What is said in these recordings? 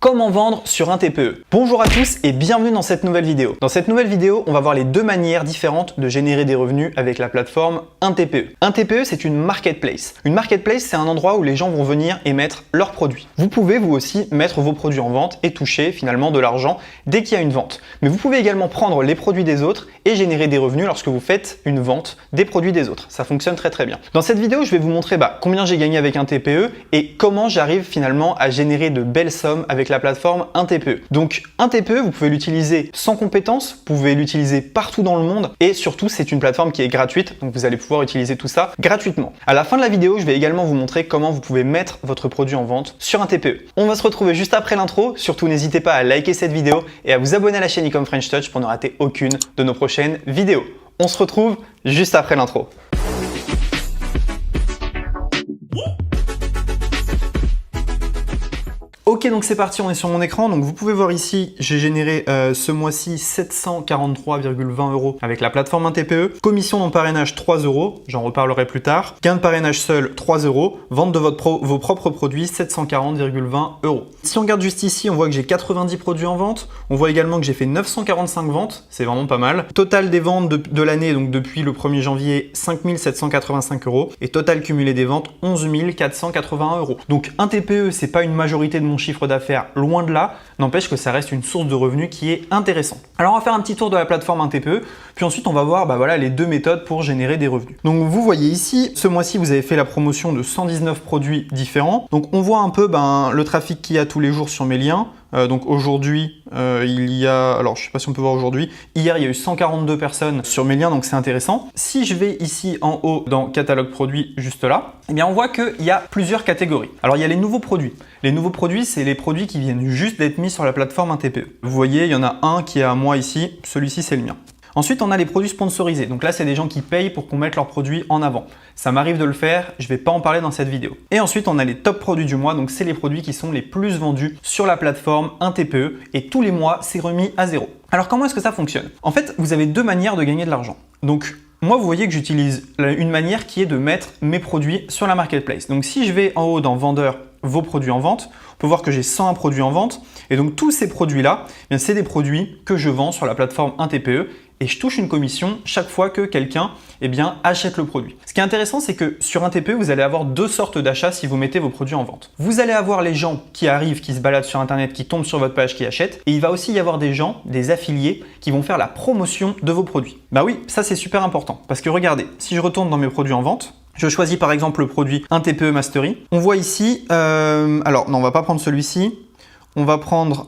Comment vendre sur un TPE? Bonjour à tous et bienvenue dans cette nouvelle vidéo. Dans cette nouvelle vidéo, on va voir les deux manières différentes de générer des revenus avec la plateforme un TPE. Un TPE, c'est une marketplace. Une marketplace, c'est un endroit où les gens vont venir et mettre leurs produits. Vous pouvez vous aussi mettre vos produits en vente et toucher finalement de l'argent dès qu'il y a une vente. Mais vous pouvez également prendre les produits des autres et générer des revenus lorsque vous faites une vente des produits des autres. Ça fonctionne très bien. Dans cette vidéo, je vais vous montrer combien j'ai gagné avec un TPE et comment j'arrive finalement à générer de belles sommes avec la plateforme un TPE. Donc un TPE, vous pouvez l'utiliser sans compétences, vous pouvez l'utiliser partout dans le monde et surtout c'est une plateforme qui est gratuite, donc vous allez pouvoir utiliser tout ça gratuitement. À la fin de la vidéo, je vais également vous montrer comment vous pouvez mettre votre produit en vente sur un TPE. On va se retrouver juste après l'intro, surtout n'hésitez pas à liker cette vidéo et à vous abonner à la chaîne Ecom French Touch pour ne rater aucune de nos prochaines vidéos. On se retrouve juste après l'intro. Ok, donc c'est parti, on est sur mon écran. Donc vous pouvez voir ici, j'ai généré ce mois-ci 743,20 € avec la plateforme un TPE. Commission dans parrainage 3 €, j'en reparlerai plus tard. Gain de parrainage seul 3 €. Vente de vos propres produits 740,20 €. Si on regarde juste ici, on voit que j'ai 90 produits en vente. On voit également que j'ai fait 945 ventes, c'est vraiment pas mal. Total des ventes de l'année, donc depuis le 1er janvier, 5 785 €. Et total cumulé des ventes, 11 481 €. Donc un TPE, c'est pas une majorité de mon chiffre d'affaires, loin de là, n'empêche que ça reste une source de revenus qui est intéressante. Alors on va faire un petit tour de la plateforme un TPE, puis ensuite on va voir les deux méthodes pour générer des revenus. Donc vous voyez ici, ce mois-ci vous avez fait la promotion de 119 produits différents. Donc on voit un peu le trafic qu'il y a tous les jours sur mes liens. Donc aujourd'hui, il y a, alors je sais pas si on peut voir aujourd'hui, hier il y a eu 142 personnes sur mes liens, donc c'est intéressant. Si je vais ici en haut dans catalogue produits, juste là, eh bien on voit qu'il y a plusieurs catégories. Alors il y a les nouveaux produits. Les nouveaux produits, c'est les produits qui viennent juste d'être mis sur la plateforme un TPE. Vous voyez, il y en a un qui est à moi ici, celui-ci c'est le mien. Ensuite, on a les produits sponsorisés. Donc là, c'est des gens qui payent pour qu'on mette leurs produits en avant. Ça m'arrive de le faire, je ne vais pas en parler dans cette vidéo. Et ensuite, on a les top produits du mois. Donc c'est les produits qui sont les plus vendus sur la plateforme un TPE. Et tous les mois, c'est remis à zéro. Alors comment est-ce que ça fonctionne? En fait, vous avez deux manières de gagner de l'argent. Donc moi, vous voyez que j'utilise une manière qui est de mettre mes produits sur la marketplace. Donc si je vais en haut dans vendeur, vos produits en vente, on peut voir que j'ai 101 produits en vente. Et donc tous ces produits-là, c'est des produits que je vends sur la plateforme un TPE. Et je touche une commission chaque fois que quelqu'un achète le produit. Ce qui est intéressant, c'est que sur un TPE, vous allez avoir deux sortes d'achats si vous mettez vos produits en vente. Vous allez avoir les gens qui arrivent, qui se baladent sur Internet, qui tombent sur votre page, qui achètent. Et il va aussi y avoir des gens, des affiliés, qui vont faire la promotion de vos produits. Bah oui, ça c'est super important. Parce que regardez, si je retourne dans mes produits en vente, je choisis par exemple le produit un TPE Mastery. On voit ici, alors non, on va pas prendre celui-ci. On va prendre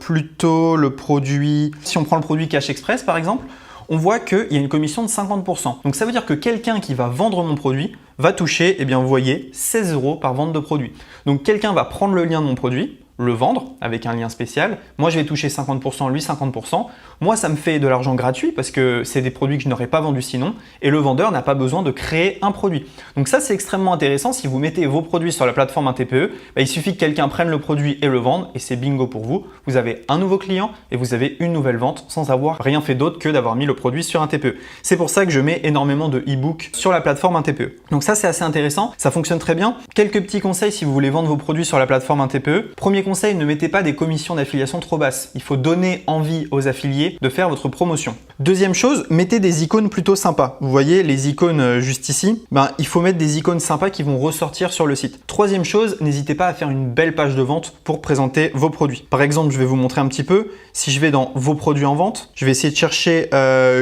plutôt le produit, si on prend le produit Cash Express par exemple, on voit qu'il y a une commission de 50%. Donc ça veut dire que quelqu'un qui va vendre mon produit va toucher, vous voyez, 16 € par vente de produit. Donc quelqu'un va prendre le lien de mon produit, le vendre avec un lien spécial. Moi, je vais toucher 50%, lui 50%. Moi, ça me fait de l'argent gratuit parce que c'est des produits que je n'aurais pas vendus sinon. Et le vendeur n'a pas besoin de créer un produit. Donc ça, c'est extrêmement intéressant. Si vous mettez vos produits sur la plateforme un TPE, il suffit que quelqu'un prenne le produit et le vende et c'est bingo pour vous. Vous avez un nouveau client et vous avez une nouvelle vente sans avoir rien fait d'autre que d'avoir mis le produit sur un TPE. C'est pour ça que je mets énormément de e-books sur la plateforme un TPE. Donc ça, c'est assez intéressant. Ça fonctionne très bien. Quelques petits conseils si vous voulez vendre vos produits sur la plateforme un TPE. Premier conseil, ne mettez pas des commissions d'affiliation trop basses. Il faut donner envie aux affiliés de faire votre promotion. Deuxième chose, mettez des icônes plutôt sympas. Vous voyez les icônes juste ici, il faut mettre des icônes sympas qui vont ressortir sur le site. Troisième chose, n'hésitez pas à faire une belle page de vente pour présenter vos produits. Par exemple, je vais vous montrer un petit peu. Si je vais dans vos produits en vente, je vais essayer de chercher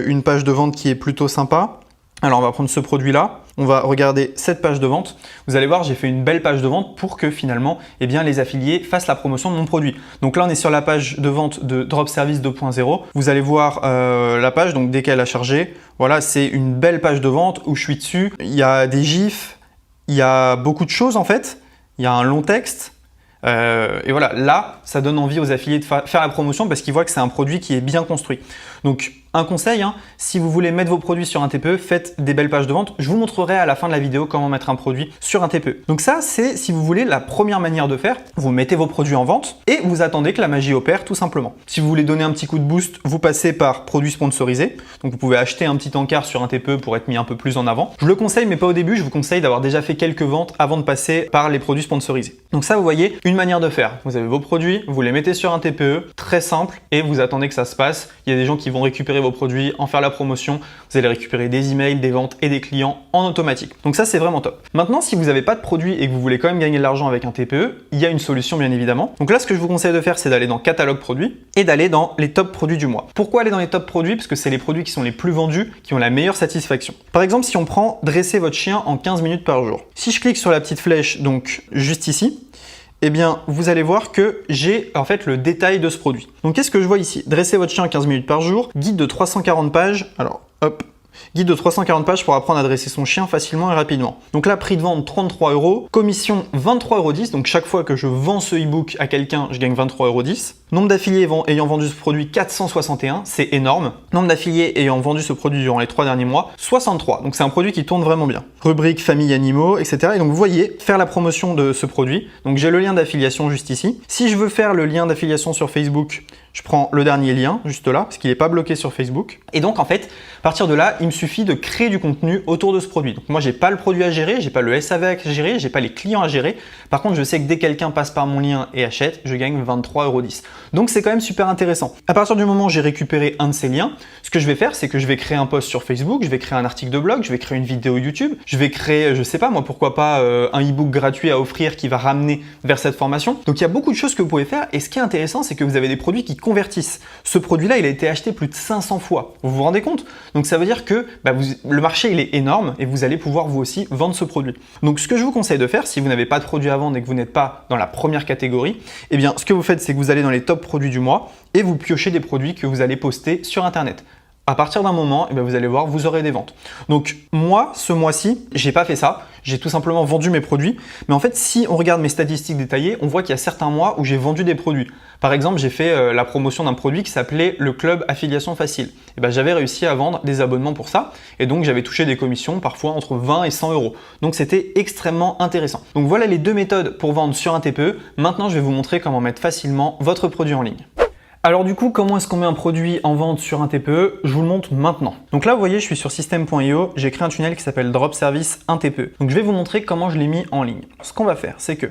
une page de vente qui est plutôt sympa. Alors, on va prendre ce produit-là. On va regarder cette page de vente. Vous allez voir, j'ai fait une belle page de vente pour que finalement, les affiliés fassent la promotion de mon produit. Donc là, on est sur la page de vente de Drop Service 2.0. Vous allez voir la page, donc dès qu'elle a chargé, voilà, c'est une belle page de vente où je suis dessus. Il y a des gifs, il y a beaucoup de choses en fait. Il y a un long texte. Et voilà, là, ça donne envie aux affiliés de faire la promotion parce qu'ils voient que c'est un produit qui est bien construit. Donc, Un conseil, hein, si vous voulez mettre vos produits sur un TPE, faites des belles pages de vente. Je vous montrerai à la fin de la vidéo comment mettre un produit sur un TPE. Donc ça, c'est si vous voulez la première manière de faire. Vous mettez vos produits en vente et vous attendez que la magie opère tout simplement. Si vous voulez donner un petit coup de boost, vous passez par produits sponsorisés. Donc vous pouvez acheter un petit encart sur un TPE pour être mis un peu plus en avant. Je le conseille, mais pas au début. Je vous conseille d'avoir déjà fait quelques ventes avant de passer par les produits sponsorisés. Donc ça, vous voyez, une manière de faire. Vous avez vos produits, vous les mettez sur un TPE, très simple, et vous attendez que ça se passe. Il y a des gens qui vont récupérer vos produits, en faire la promotion. Vous allez récupérer des emails, des ventes et des clients en automatique. Donc ça, c'est vraiment top. Maintenant, si vous n'avez pas de produit et que vous voulez quand même gagner de l'argent avec un TPE, il y a une solution bien évidemment. Donc là, ce que je vous conseille de faire, c'est d'aller dans catalogue produits et d'aller dans les top produits du mois. Pourquoi aller dans les top produits? Parce que c'est les produits qui sont les plus vendus, qui ont la meilleure satisfaction. Par exemple, si on prend dresser votre chien en 15 minutes par jour. Si je clique sur la petite flèche, donc juste ici, eh bien, vous allez voir que j'ai en fait le détail de ce produit. Donc, qu'est-ce que je vois ici? Dresser votre chien en 15 minutes par jour, guide de 340 pages. Alors, hop, guide de 340 pages pour apprendre à dresser son chien facilement et rapidement. Donc là, prix de vente 33 €, commission 23,10 €. Donc chaque fois que je vends ce e-book à quelqu'un, je gagne 23,10 €. Nombre d'affiliés ayant vendu ce produit, 461, c'est énorme. Nombre d'affiliés ayant vendu ce produit durant les 3 derniers mois, 63. Donc c'est un produit qui tourne vraiment bien. Rubrique famille animaux, etc. Et donc vous voyez, faire la promotion de ce produit. Donc j'ai le lien d'affiliation juste ici. Si je veux faire le lien d'affiliation sur Facebook, je prends le dernier lien juste là, parce qu'il n'est pas bloqué sur Facebook. Et donc en fait, à partir de là, il me suffit de créer du contenu autour de ce produit. Donc moi, j'ai pas le produit à gérer, j'ai pas le SAV à gérer, j'ai pas les clients à gérer. Par contre, je sais que dès que quelqu'un passe par mon lien et achète, je gagne 23,10 €. Donc c'est quand même super intéressant. À partir du moment où j'ai récupéré un de ces liens, ce que je vais faire, c'est que je vais créer un post sur Facebook, je vais créer un article de blog, je vais créer une vidéo YouTube, je vais créer, je sais pas moi, pourquoi pas un e-book gratuit à offrir qui va ramener vers cette formation. Donc il y a beaucoup de choses que vous pouvez faire. Et ce qui est intéressant, c'est que vous avez des produits qui convertissent. Ce produit-là, il a été acheté plus de 500 fois. Vous vous rendez compte? Donc ça veut dire que le marché, il est énorme et vous allez pouvoir vous aussi vendre ce produit. Donc ce que je vous conseille de faire, si vous n'avez pas de produit à vendre et que vous n'êtes pas dans la première catégorie, eh bien ce que vous faites, c'est que vous allez dans les top produits du mois et vous piochez des produits que vous allez poster sur Internet. À partir d'un moment, eh bien, vous allez voir, vous aurez des ventes. Donc moi, ce mois-ci, j'ai pas fait ça. J'ai tout simplement vendu mes produits. Mais en fait, si on regarde mes statistiques détaillées, on voit qu'il y a certains mois où j'ai vendu des produits. Par exemple, j'ai fait la promotion d'un produit qui s'appelait le Club Affiliation Facile. Et ben, j'avais réussi à vendre des abonnements pour ça. Et donc, j'avais touché des commissions parfois entre 20 et 100 €. Donc, c'était extrêmement intéressant. Donc, voilà les deux méthodes pour vendre sur un TPE. Maintenant, je vais vous montrer comment mettre facilement votre produit en ligne. Alors du coup, comment est-ce qu'on met un produit en vente sur un TPE? Je vous le montre maintenant. Donc là, vous voyez, je suis sur system.io, j'ai créé un tunnel qui s'appelle Drop Service 1 TPE. Donc je vais vous montrer comment je l'ai mis en ligne. Ce qu'on va faire, c'est que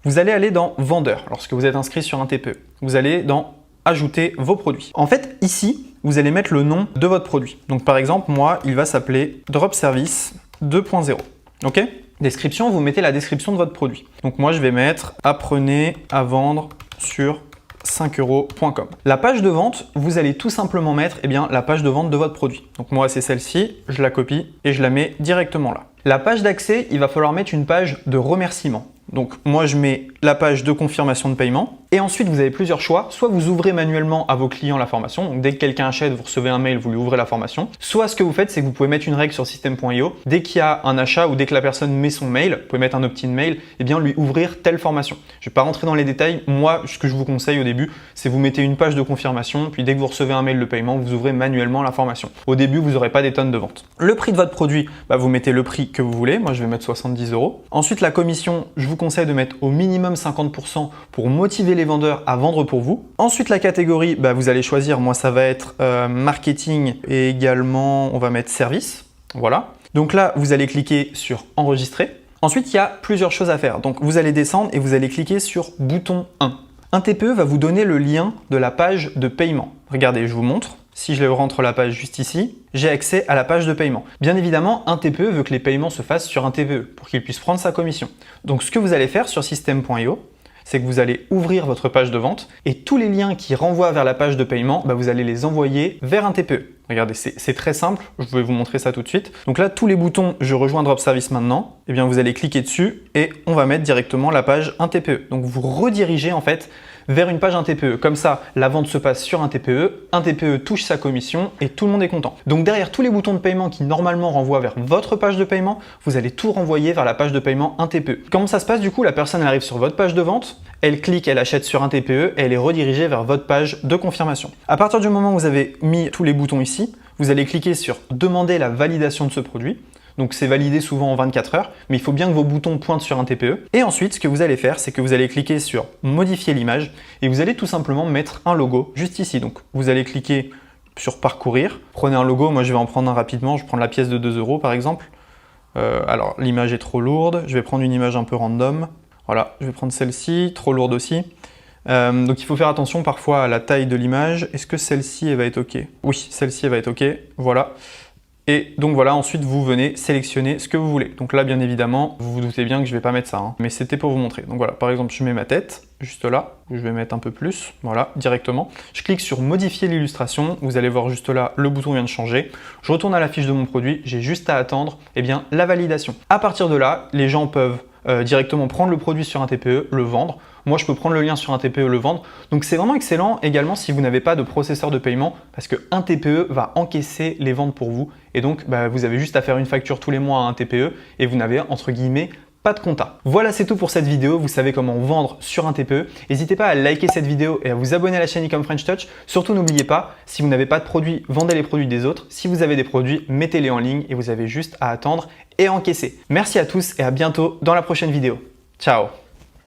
vous allez aller dans Vendeur lorsque vous êtes inscrit sur un TPE. Vous allez dans Ajouter vos produits. En fait, ici, vous allez mettre le nom de votre produit. Donc par exemple, moi, il va s'appeler Drop Service 2.0. Ok? Description, vous mettez la description de votre produit. Donc moi, je vais mettre Apprenez à vendre sur 5euros.com. La page de vente, vous allez tout simplement mettre la page de vente de votre produit. Donc moi, c'est celle-ci, je la copie et je la mets directement là. La page d'accès, il va falloir mettre une page de remerciement. Donc moi, je mets la page de confirmation de paiement et ensuite, vous avez plusieurs choix. Soit vous ouvrez manuellement à vos clients la formation. Donc dès que quelqu'un achète, vous recevez un mail, vous lui ouvrez la formation. Soit ce que vous faites, c'est que vous pouvez mettre une règle sur system.io. Dès qu'il y a un achat ou dès que la personne met son mail, vous pouvez mettre un opt-in mail, et bien lui ouvrir telle formation. Je ne vais pas rentrer dans les détails. Moi, ce que je vous conseille au début, c'est vous mettez une page de confirmation, puis dès que vous recevez un mail de paiement, vous ouvrez manuellement la formation. Au début, vous n'aurez pas des tonnes de ventes. Le prix de votre produit, vous mettez le prix que vous voulez. Moi, je vais mettre 70 €. Ensuite, la commission, je vous conseille de mettre au minimum 50% pour motiver les vendeurs à vendre pour vous. Ensuite, la catégorie, vous allez choisir. Moi, ça va être marketing et également, on va mettre service. Voilà. Donc là, vous allez cliquer sur enregistrer. Ensuite, il y a plusieurs choses à faire. Donc, vous allez descendre et vous allez cliquer sur bouton 1. Un TPE va vous donner le lien de la page de paiement. Regardez, je vous montre. Si je rentre la page juste ici, j'ai accès à la page de paiement. Bien évidemment, un TPE veut que les paiements se fassent sur un TPE pour qu'il puisse prendre sa commission. Donc, ce que vous allez faire sur system.io, c'est que vous allez ouvrir votre page de vente et tous les liens qui renvoient vers la page de paiement, vous allez les envoyer vers un TPE. Regardez, c'est très simple, je vais vous montrer ça tout de suite. Donc là, tous les boutons « Je rejoins Drop Service maintenant », vous allez cliquer dessus et on va mettre directement la page un TPE. Donc vous redirigez en fait vers une page un TPE. Comme ça, la vente se passe sur un TPE touche sa commission et tout le monde est content. Donc derrière tous les boutons de paiement qui normalement renvoient vers votre page de paiement, vous allez tout renvoyer vers la page de paiement un TPE. Comment ça se passe du coup? La personne elle arrive sur votre page de vente, elle clique, elle achète sur un TPE et elle est redirigée vers votre page de confirmation. À partir du moment où vous avez mis tous les boutons ici, vous allez cliquer sur « Demander la validation de ce produit ». Donc c'est validé souvent en 24 heures, mais il faut bien que vos boutons pointent sur un TPE. Et ensuite, ce que vous allez faire, c'est que vous allez cliquer sur « Modifier l'image » et vous allez tout simplement mettre un logo juste ici. Donc vous allez cliquer sur « Parcourir ». Prenez un logo, moi je vais en prendre un rapidement, je prends la pièce de 2 € par exemple. Alors l'image est trop lourde, je vais prendre une image un peu random. Voilà, je vais prendre celle-ci, trop lourde aussi. Donc il faut faire attention parfois à la taille de l'image. Est-ce que celle-ci elle va être OK? Oui, celle-ci elle va être OK, voilà. Et donc voilà, ensuite vous venez sélectionner ce que vous voulez. Donc là bien évidemment, vous vous doutez bien que je ne vais pas mettre ça, hein, mais c'était pour vous montrer. Donc voilà, par exemple je mets ma tête, juste là, où je vais mettre un peu plus, voilà, directement. Je clique sur modifier l'illustration, vous allez voir juste là, le bouton vient de changer. Je retourne à la fiche de mon produit, j'ai juste à attendre la validation. À partir de là, les gens peuvent directement prendre le produit sur un TPE, le vendre. Moi, je peux prendre le lien sur un TPE, le vendre. Donc, c'est vraiment excellent également si vous n'avez pas de processeur de paiement parce qu'un TPE va encaisser les ventes pour vous. Et donc, vous avez juste à faire une facture tous les mois à un TPE et vous n'avez entre guillemets pas de compta. Voilà, c'est tout pour cette vidéo. Vous savez comment vendre sur un TPE. N'hésitez pas à liker cette vidéo et à vous abonner à la chaîne Ecom French Touch. Surtout, n'oubliez pas, si vous n'avez pas de produits, vendez les produits des autres. Si vous avez des produits, mettez-les en ligne et vous avez juste à attendre et encaisser. Merci à tous et à bientôt dans la prochaine vidéo. Ciao!